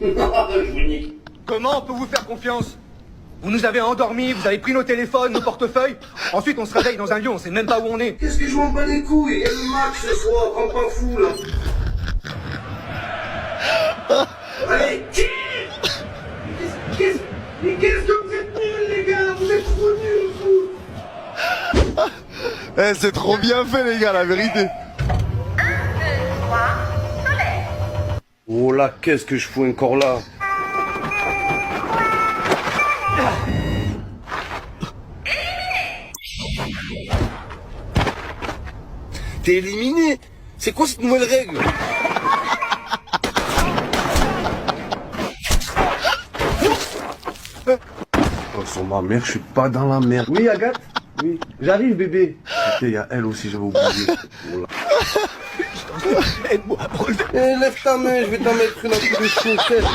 Je vous nique. Comment on peut vous faire confiance? Vous nous avez endormis, vous avez pris nos téléphones, nos portefeuilles. Ensuite, on se réveille dans un lieu, on sait même pas où on est. Qu'est-ce que je m'en bats les couilles? Il y a le match ce soir, prends pas fou là. Allez, tire! Mais qu'est-ce que vous êtes nuls les gars? Vous êtes trop nuls vous! Eh, c'est trop bien fait, les gars, la vérité. Oh là, qu'est-ce que je fous encore là? T'es éliminé? C'est quoi cette nouvelle règle? Oh, sur ma mère, je suis pas dans la merde. Oui, Agathe? Oui. J'arrive, bébé. Il y a elle aussi, j'avais oublié. Oh là. Aide-moi à me relever. Eh, lève ta main, je vais t'en mettre une à coup de chaussette.